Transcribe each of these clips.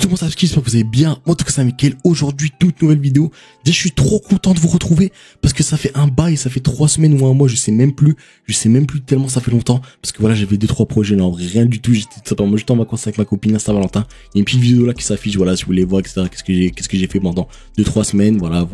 Comment ça va, j'espère que vous allez bien. Moi, en tout cas, c'est Mickaël. Aujourd'hui, toute nouvelle vidéo. Déjà, je suis trop content de vous retrouver parce que ça fait un bail, ça fait 3 semaines ou un mois, je sais même plus tellement ça fait longtemps. Parce que voilà, j'avais 2-3 projets, non, en vrai, rien du tout. J'étais simplement juste en vacances avec ma copine à Saint-Valentin. Il y a une petite vidéo là qui s'affiche, voilà, si vous voulez voir, etc. Qu'est-ce que j'ai fait pendant 2-3 semaines. Voilà.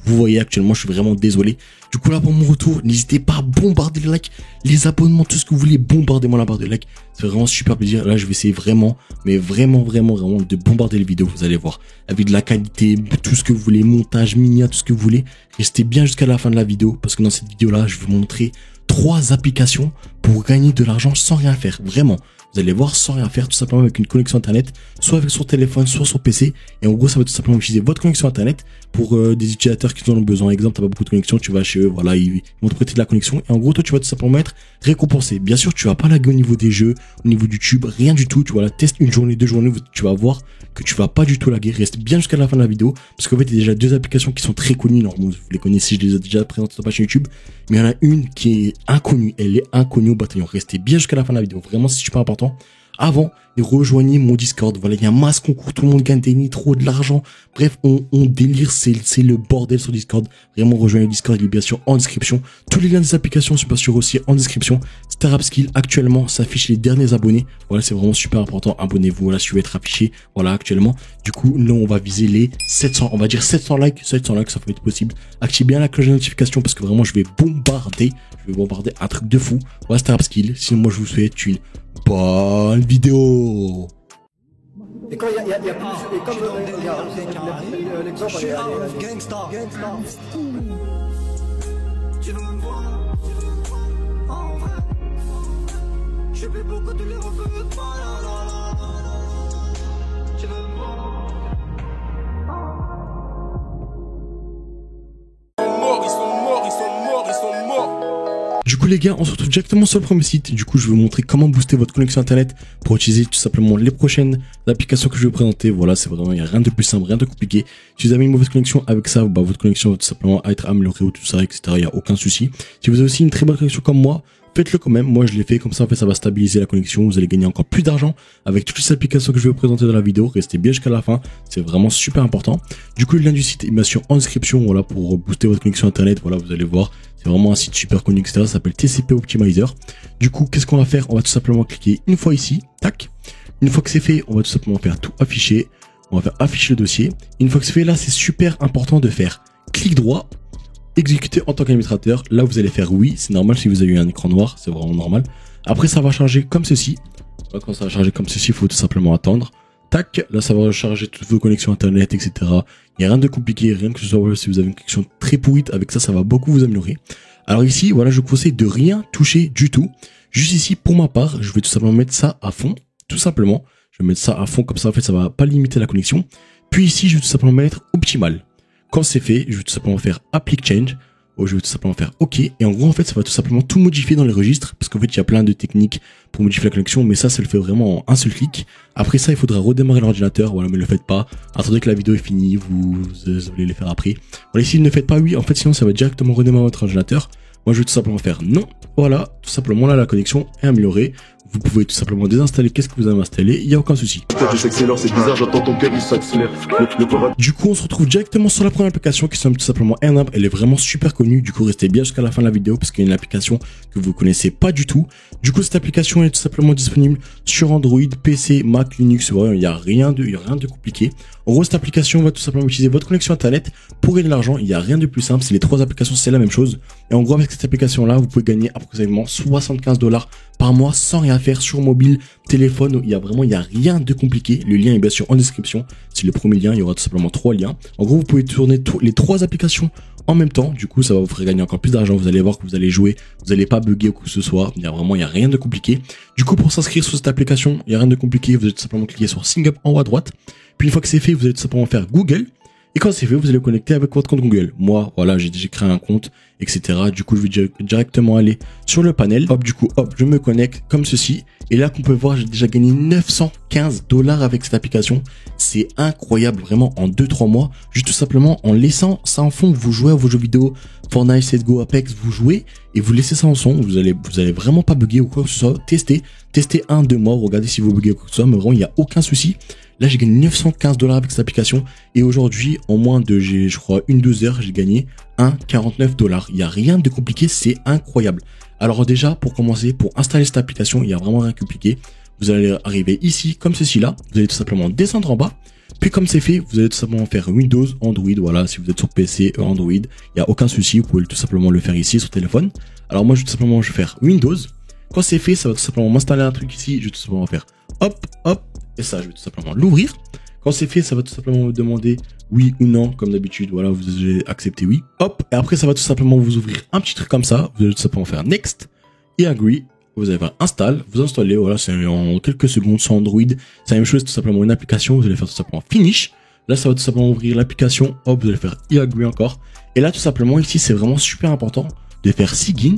Vous voyez actuellement, je suis vraiment désolé. Du coup, là, pour mon retour, n'hésitez pas à bombarder les likes, les abonnements, tout ce que vous voulez, bombardez-moi la barre de likes. C'est vraiment super plaisir. Là, je vais essayer vraiment de bombarder les vidéos. Vous allez voir. Avec de la qualité, tout ce que vous voulez, montage, miniature, tout ce que vous voulez. Restez bien jusqu'à la fin de la vidéo. Parce que dans cette vidéo-là, je vais vous montrer 3 applications pour gagner de l'argent sans rien faire. Vraiment. Vous allez voir sans rien faire, tout simplement avec une connexion internet, soit avec son téléphone, soit sur PC. Et en gros, ça va tout simplement utiliser votre connexion internet pour des utilisateurs qui en ont besoin. Exemple, t'as pas beaucoup de connexion, tu vas chez eux, voilà, ils vont te prêter de la connexion. Et en gros, toi, tu vas tout simplement être récompensé. Bien sûr, tu vas pas laguer au niveau des jeux, au niveau du tube, rien du tout. Tu vas la tester une journée, 2 journées, tu vas voir que tu vas pas du tout laguer. Reste bien jusqu'à la fin de la vidéo, parce qu'en fait, il y a déjà 2 applications qui sont très connues. Normalement, vous les connaissez, je les ai déjà présentées sur ma chaîne YouTube. Mais il y en a une qui est inconnue. Elle est inconnue au bataillon. Restez bien jusqu'à la fin de la vidéo. Vraiment, c'est super important. Avant, rejoignez mon Discord. Voilà, il y a un masse concours, tout le monde gagne des nitros, de l'argent. Bref, on délire, c'est le bordel sur Discord. Vraiment, rejoignez le Discord, il est bien sûr en description. Tous les liens des applications sont bien sûr aussi en description. StarUpSkill, actuellement, s'affiche les derniers abonnés. Voilà, c'est vraiment super important. Abonnez-vous, voilà, si vous voulez être affiché. Voilà, actuellement. Du coup, nous, on va viser les 700, on va dire 700 likes. 700 likes, ça peut être possible. Activez bien la cloche de notification parce que vraiment, je vais bombarder un truc de fou. Voilà, StarUpSkill. Sinon, moi, je vous souhaite une bonne vidéo. Et quand il y a plus, et comme l'exemple, gangsta. Tu veux me voir en vrai? J'ai fait beaucoup de les refaire pas. Tu veux me voir? Ils sont morts. Du coup les gars, on se retrouve directement sur le premier site. Du coup, je vais vous montrer comment booster votre connexion internet pour utiliser tout simplement les prochaines applications que je vais vous présenter. Voilà, c'est vraiment, il n'y a rien de plus simple, rien de compliqué. Si vous avez une mauvaise connexion avec ça, bah, votre connexion va tout simplement être améliorée ou tout ça, etc. Il n'y a aucun souci. Si vous avez aussi une très bonne connexion comme moi, faites-le quand même. Moi, je l'ai fait comme ça. En fait, ça va stabiliser la connexion. Vous allez gagner encore plus d'argent avec toutes les applications que je vais vous présenter dans la vidéo. Restez bien jusqu'à la fin. C'est vraiment super important. Du coup, le lien du site est bien sûr en description. Voilà, pour booster votre connexion internet. Voilà, vous allez voir. C'est vraiment un site super connu, etc. Ça s'appelle TCP Optimizer. Du coup, qu'est-ce qu'on va faire? On va tout simplement cliquer une fois ici. Tac. Une fois que c'est fait, on va tout simplement faire tout afficher. On va faire afficher le dossier. Une fois que c'est fait, là, c'est super important de faire clic droit. Exécuter en tant qu'administrateur. Là, vous allez faire oui. C'est normal si vous avez eu un écran noir. C'est vraiment normal. Après, ça va charger comme ceci. Quand ça va charger comme ceci, il faut tout simplement attendre. Tac. Là, ça va recharger toutes vos connexions internet, etc. Il n'y a rien de compliqué. Rien que ce soit si vous avez une connexion très pourrite. Avec ça, ça va beaucoup vous améliorer. Alors ici, voilà, je vous conseille de rien toucher du tout. Juste ici, pour ma part, je vais tout simplement mettre ça à fond. Tout simplement. Je vais mettre ça à fond. Comme ça, en fait, ça va pas limiter la connexion. Puis ici, je vais tout simplement mettre optimal. Quand c'est fait, je vais tout simplement faire Applique Change. Je vais tout simplement faire OK. Et en gros, en fait, ça va tout simplement tout modifier dans les registres. Parce qu'en fait, il y a plein de techniques pour modifier la connexion. Mais ça le fait vraiment en un seul clic. Après ça, il faudra redémarrer l'ordinateur. Voilà, mais ne le faites pas. Attendez que la vidéo est finie. Vous allez le faire après. Voilà, ici, ne faites pas oui. En fait, sinon, ça va directement redémarrer votre ordinateur. Moi, je vais tout simplement faire non. Voilà, tout simplement, là, la connexion est améliorée. Vous pouvez tout simplement désinstaller qu'est-ce que vous avez installé, il n'y a aucun souci. C'est bizarre, j'entends ton cœur, il s'accélère. Du coup, on se retrouve directement sur la première application qui s'appelle tout simplement AirNap. Elle est vraiment super connue. Du coup, restez bien jusqu'à la fin de la vidéo parce qu'il y a une application que vous connaissez pas du tout. Du coup, cette application est tout simplement disponible sur Android, PC, Mac, Linux. Voilà, il n'y a rien de compliqué. En gros, cette application va tout simplement utiliser votre connexion internet pour gagner de l'argent. Il n'y a rien de plus simple. C'est les 3 applications, c'est la même chose. Et en gros, avec cette application-là, vous pouvez gagner approximativement 75 $ par mois sans rien faire sur mobile, téléphone. Il y a rien de compliqué. Le lien est bien sûr en description. C'est le premier lien. Il y aura tout simplement 3 liens. En gros, vous pouvez tourner les 3 applications en même temps. Du coup, ça va vous faire gagner encore plus d'argent. Vous allez voir que vous allez jouer. Vous n'allez pas bugger ou quoi que ce soit. Il y a rien de compliqué. Du coup, pour s'inscrire sur cette application, il n'y a rien de compliqué. Vous allez tout simplement cliquer sur Sign Up en haut à droite. Puis une fois que c'est fait, vous allez tout simplement faire Google. Et quand c'est fait, vous allez connecter avec votre compte Google. Moi, voilà, j'ai déjà créé un compte, etc. Du coup, je vais directement aller sur le panel. Hop, du coup, hop, je me connecte comme ceci. Et là, qu'on peut voir, j'ai déjà gagné 915 $ avec cette application. C'est incroyable, vraiment, en 2-3 mois. Juste tout simplement en laissant ça en fond, vous jouez à vos jeux vidéo, Fortnite, CSGO, Apex, vous jouez et vous laissez ça en son. Vous allez vraiment pas bugger ou quoi que ce soit. Testez 1-2 mois, regardez si vous buguez ou quoi que ce soit. Mais vraiment, il n'y a aucun souci. Là, j'ai gagné 915 $ avec cette application. Et aujourd'hui, en moins de, je crois, 1-2 heures, j'ai gagné 1,49 $. Il n'y a rien de compliqué, c'est incroyable. Alors déjà, pour commencer, pour installer cette application, il n'y a vraiment rien de compliqué. Vous allez arriver ici, comme ceci là. Vous allez tout simplement descendre en bas. Puis comme c'est fait, vous allez tout simplement faire Windows, Android. Voilà, si vous êtes sur PC, Android, il n'y a aucun souci. Vous pouvez tout simplement le faire ici sur téléphone. Alors moi, je vais tout simplement faire Windows. Quand c'est fait, ça va tout simplement m'installer un truc ici. Je vais tout simplement faire hop, hop. Et ça, je vais tout simplement l'ouvrir. Quand c'est fait, ça va tout simplement me demander oui ou non, comme d'habitude. Voilà, vous allez accepter oui. Hop. Et après, ça va tout simplement vous ouvrir un petit truc comme ça. Vous allez tout simplement faire Next et Agree. Vous allez faire Install. Vous installez. Voilà, c'est en quelques secondes sur Android. C'est la même chose, tout simplement une application. Vous allez faire tout simplement Finish. Là, ça va tout simplement ouvrir l'application. Hop, vous allez faire Agree encore. Et là, tout simplement, ici, c'est vraiment super important de faire Sign.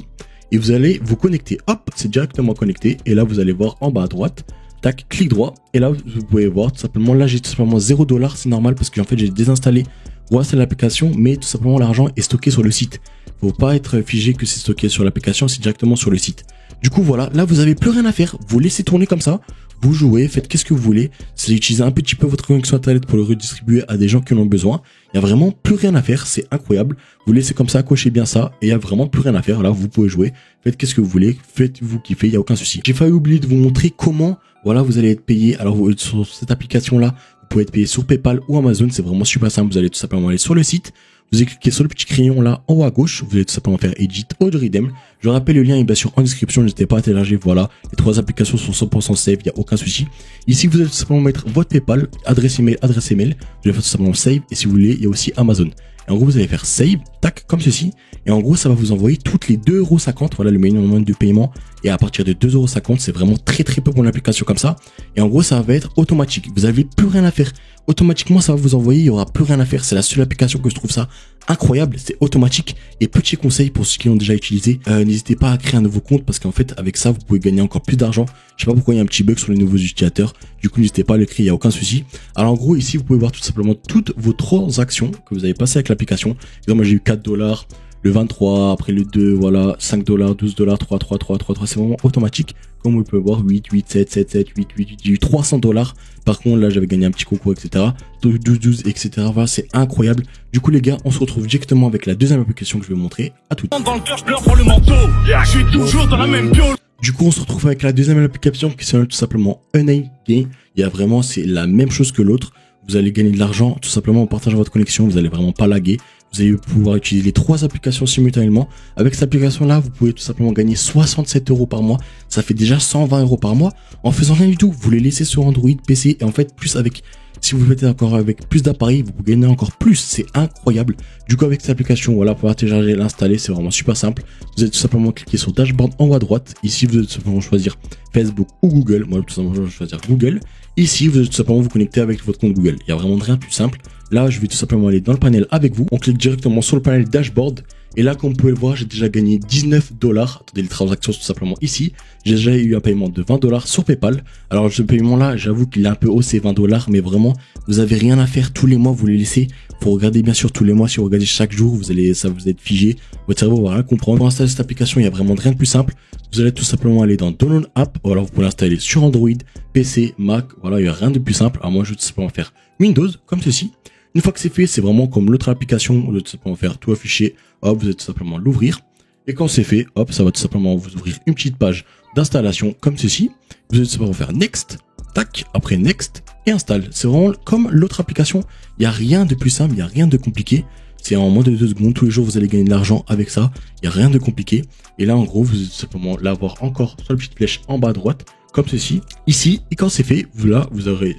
Et vous allez vous connecter. Hop, c'est directement connecté. Et là, vous allez voir en bas à droite. Tac, clic droit. Et là, vous pouvez voir tout simplement, là, j'ai tout simplement 0 $. C'est normal parce qu'en fait, j'ai désinstallé ou installé l'application. Mais tout simplement, l'argent est stocké sur le site. Faut pas être figé que c'est stocké sur l'application, c'est directement sur le site. Du coup, voilà, là, vous avez plus rien à faire. Vous laissez tourner comme ça. Vous jouez, faites qu'est-ce que vous voulez. C'est utiliser un petit peu votre connexion internet pour le redistribuer à des gens qui en ont besoin. Il y a vraiment plus rien à faire. C'est incroyable. Vous laissez comme ça, cochez bien ça. Et il y a vraiment plus rien à faire. Là, vous pouvez jouer. Faites qu'est-ce que vous voulez. Faites-vous kiffer. Il n'y a aucun souci. J'ai failli oublier de vous montrer comment, voilà, vous allez être payé. Alors, sur cette application-là, vous pouvez être payé sur PayPal ou Amazon. C'est vraiment super simple. Vous allez tout simplement aller sur le site. Vous allez cliquer sur le petit crayon là en haut à gauche. Vous allez tout simplement faire Edit ou Redeem. Je rappelle, le lien est bien sûr en description. N'hésitez pas à télécharger. Voilà, les 3 applications sont 100% safe. Il n'y a aucun souci. Ici, vous allez tout simplement mettre votre PayPal, adresse email. Vous allez faire tout simplement Save. Et si vous voulez, il y a aussi Amazon. Et en gros, vous allez faire Save, tac, comme ceci. Et en gros, ça va vous envoyer toutes les 2,50 €. Voilà le minimum de paiement. Et à partir de 2,50 €, c'est vraiment très très peu pour une application comme ça. Et en gros, ça va être automatique. Vous n'avez plus rien à faire. Automatiquement, ça va vous envoyer. Il n'y aura plus rien à faire. C'est la seule application que je trouve ça incroyable. C'est automatique. Et petit conseil pour ceux qui l'ont déjà utilisé, n'hésitez pas à créer un nouveau compte parce qu'en fait, avec ça, vous pouvez gagner encore plus d'argent. Je sais pas pourquoi il y a un petit bug sur les nouveaux utilisateurs. Du coup, n'hésitez pas à le créer. Il n'y a aucun souci. Alors en gros, ici, vous pouvez voir tout simplement toutes vos transactions que vous avez passées avec l'application. Moi, j'ai eu 4 $. Le 23, après le 2, voilà, 5 $, 12 $, 3, c'est vraiment automatique. Comme vous pouvez voir, 8, 7, 8, j'ai eu 300 $. Par contre, là, j'avais gagné un petit concours, etc. 12, etc. Voilà, c'est incroyable. Du coup, les gars, on se retrouve directement avec la deuxième application que je vais vous montrer. À tout de suite. Dans le cœur, je pleure pour le manteau. Je suis toujours dans la même piole. Du coup, on se retrouve avec la deuxième application qui s'appelle tout simplement Unai Game. Il y a vraiment, c'est la même chose que l'autre. Vous allez gagner de l'argent tout simplement en partageant votre connexion. Vous allez vraiment pas laguer. Vous allez pouvoir utiliser les 3 applications simultanément. Avec cette application-là, vous pouvez tout simplement gagner 67 € par mois. Ça fait déjà 120 € par mois. En faisant rien du tout, vous les laissez sur Android, PC. Et en fait, plus avec, si vous le faites encore avec plus d'appareils, vous pouvez gagner encore plus. C'est incroyable. Du coup, avec cette application, voilà, pour télécharger et l'installer, c'est vraiment super simple. Vous allez tout simplement cliquer sur Dashboard en haut à droite. Ici, vous allez tout simplement choisir Facebook ou Google. Moi, tout simplement, je vais choisir Google. Ici, vous allez tout simplement vous connecter avec votre compte Google. Il y a vraiment rien de plus simple. Là, je vais tout simplement aller dans le panel avec vous. On clique directement sur le panel dashboard. Et là, comme vous pouvez le voir, j'ai déjà gagné 19 $. Attendez, les transactions sont tout simplement ici. J'ai déjà eu un paiement de 20 $ sur PayPal. Alors, ce paiement-là, j'avoue qu'il est un peu haut, c'est 20 $. Mais vraiment, vous avez rien à faire tous les mois. Vous les laissez. Faut regarder bien sûr tous les mois. Si vous regardez chaque jour, vous allez, ça vous être figé. Votre cerveau va rien comprendre. Pour installer cette application, il y a vraiment rien de plus simple. Vous allez tout simplement aller dans Download App. Voilà, vous pouvez l'installer sur Android, PC, Mac. Voilà, il y a rien de plus simple. Alors moi, je vais tout simplement faire Windows, comme ceci. Une fois que c'est fait, c'est vraiment comme l'autre application. Vous allez tout simplement faire tout afficher. Hop, vous allez tout simplement l'ouvrir. Et quand c'est fait, hop, ça va tout simplement vous ouvrir une petite page d'installation comme ceci. Vous allez tout simplement faire Next, tac, après Next et Install. C'est vraiment comme l'autre application. Il n'y a rien de plus simple, il n'y a rien de compliqué. C'est en moins de 2 secondes. Tous les jours, vous allez gagner de l'argent avec ça. Il n'y a rien de compliqué. Et là, en gros, vous allez tout simplement l'avoir encore sur la petite flèche en bas à droite, comme ceci. Ici, et quand c'est fait, vous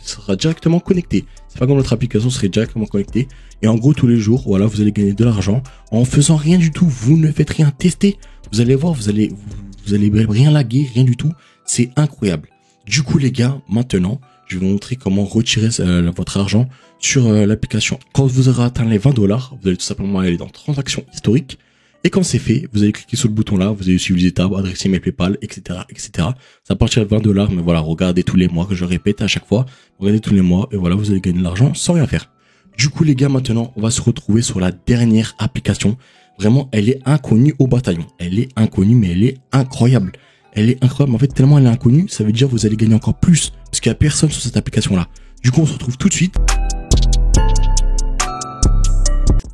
sera directement connecté. C'est pas comme notre application, serait directement connecté. Et en gros, tous les jours, voilà, vous allez gagner de l'argent en faisant rien du tout. Vous ne faites rien tester. Vous allez voir, vous allez rien laguer, rien du tout. C'est incroyable. Du coup, les gars, maintenant, je vais vous montrer comment retirer votre argent sur l'application. Quand vous aurez atteint les 20 $, vous allez tout simplement aller dans transactions historiques. Et quand c'est fait, vous allez cliquer sur le bouton là, vous allez suivre les étapes, adresse email, PayPal, etc., etc. Ça partira de 20 $, mais voilà, regardez tous les mois, que je répète à chaque fois. Regardez tous les mois, et voilà, vous allez gagner de l'argent sans rien faire. Du coup, les gars, maintenant, on va se retrouver sur la dernière application. Vraiment, elle est inconnue au bataillon. Elle est inconnue, mais elle est incroyable. Elle est incroyable. En fait, tellement elle est inconnue, ça veut dire que vous allez gagner encore plus. Parce qu'il n'y a personne sur cette application-là. Du coup, on se retrouve tout de suite.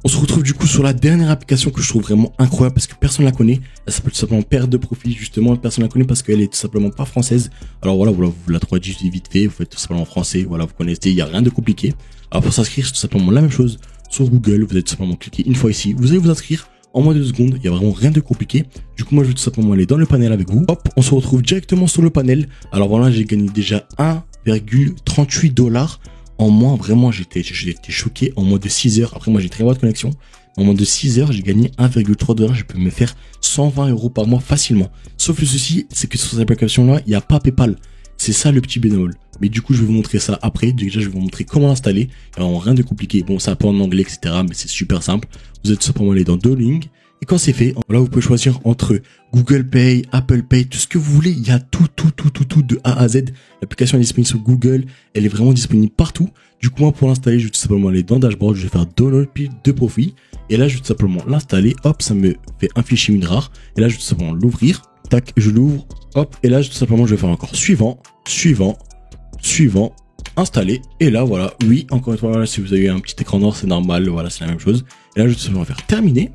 On se retrouve du coup sur la dernière application que je trouve vraiment incroyable parce que personne la connaît. Elle s'appelle tout simplement Perte de Profit, justement. Personne la connaît parce qu'elle est tout simplement pas française. Alors voilà, vous la trouvez juste vite fait. Vous faites tout simplement en français. Voilà, vous connaissez, il n'y a rien de compliqué. Alors pour s'inscrire, c'est tout simplement la même chose. Sur Google, vous allez tout simplement cliquer une fois ici. Vous allez vous inscrire en moins de 2 secondes. Il n'y a vraiment rien de compliqué. Du coup, moi, je vais tout simplement aller dans le panel avec vous. Hop, on se retrouve directement sur le panel. Alors voilà, j'ai gagné déjà 1,38 $. En moins, vraiment, j'étais choqué. En moins de 6 heures. Après, moi, j'ai très bonne connexion. En moins de 6 heures, j'ai gagné 1,3 $. Je peux me faire 120 € par mois facilement. Sauf le souci, c'est que sur cette application-là, il n'y a pas PayPal. C'est ça le petit bémol. Mais du coup, je vais vous montrer ça après. Déjà, je vais vous montrer comment l'installer. Alors, rien de compliqué. Bon, c'est un peu en anglais, etc. Mais c'est super simple. Vous êtes tout simplement aller dans Duolingo. Et quand c'est fait, là, vous pouvez choisir entre Google Pay, Apple Pay, tout ce que vous voulez. Il y a tout de A à Z. L'application est disponible sur Google. Elle est vraiment disponible partout. Du coup, moi, pour l'installer, je vais tout simplement aller dans Dashboard. Je vais faire Download de profit. Et là, je vais tout simplement l'installer. Hop, ça me fait un fichier WinRAR. Et là, je vais tout simplement l'ouvrir. Tac, je l'ouvre. Hop, et là, tout simplement, je vais faire encore suivant, installer. Et là, voilà. Oui, encore une fois, voilà, si vous avez un petit écran noir, c'est normal. Voilà, c'est la même chose. Et là, je vais tout simplement faire terminer.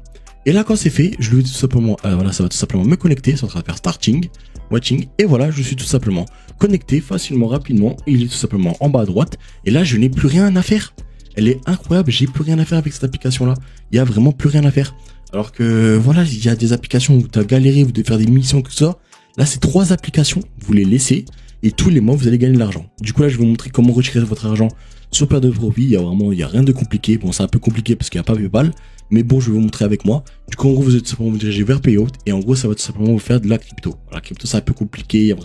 Et là, quand c'est fait, je vais tout simplement, voilà, ça va tout simplement me connecter. Ça va faire starting, watching. Et voilà, je suis tout simplement connecté facilement, rapidement. Il est tout simplement en bas à droite. Et là, je n'ai plus rien à faire. Elle est incroyable. J'ai plus rien à faire avec cette application-là. Il y a vraiment plus rien à faire. Alors que, voilà, il y a des applications où tu as galéré, vous devez faire des missions, tout ça. Là, c'est 3 applications. Vous les laissez. Et tous les mois, vous allez gagner de l'argent. Du coup, là, je vais vous montrer comment retirer votre argent sur Perte de Profit. Il y a rien de compliqué. Bon, c'est un peu compliqué parce qu'il n'y a pas PayPal. Mais bon, je vais vous montrer avec moi. Du coup, en gros, vous allez tout simplement vous diriger vers Payout. Et en gros, ça va tout simplement vous faire de la crypto. La crypto, c'est un peu compliqué.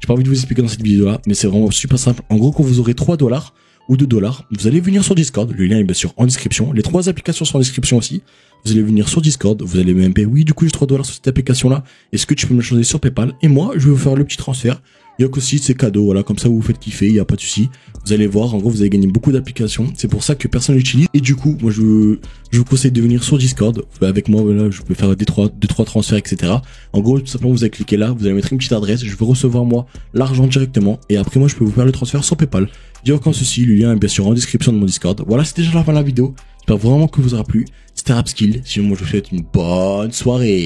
J'ai pas envie de vous expliquer dans cette vidéo-là. Mais c'est vraiment super simple. En gros, quand vous aurez 3 $ ou 2 $, vous allez venir sur Discord. Le lien est bien sûr en description. Les 3 applications sont en description aussi. Vous allez venir sur Discord. Vous allez même payer. Oui, du coup, j'ai 3 $ sur cette application-là. Est-ce que tu peux me changer sur PayPal? Et moi, je vais vous faire le petit transfert. Il y a aussi c'est cadeau, voilà, comme ça vous vous faites kiffer, il n'y a pas de souci. Vous allez voir, en gros, vous allez gagner beaucoup d'applications. C'est pour ça que personne l'utilise. Et du coup, moi, je vous conseille de venir sur Discord. Avec moi, voilà, je peux faire deux, trois transferts, etc. En gros, tout simplement, vous allez cliquer là, vous allez mettre une petite adresse. Je vais recevoir, moi, l'argent directement. Et après, moi, je peux vous faire le transfert sur PayPal. Il n'y a aucun souci. Le lien est bien sûr en description de mon Discord. Voilà, c'était déjà la fin de la vidéo. J'espère vraiment que vous aura plu. C'était Rapskill. Sinon, moi, je vous souhaite une bonne soirée.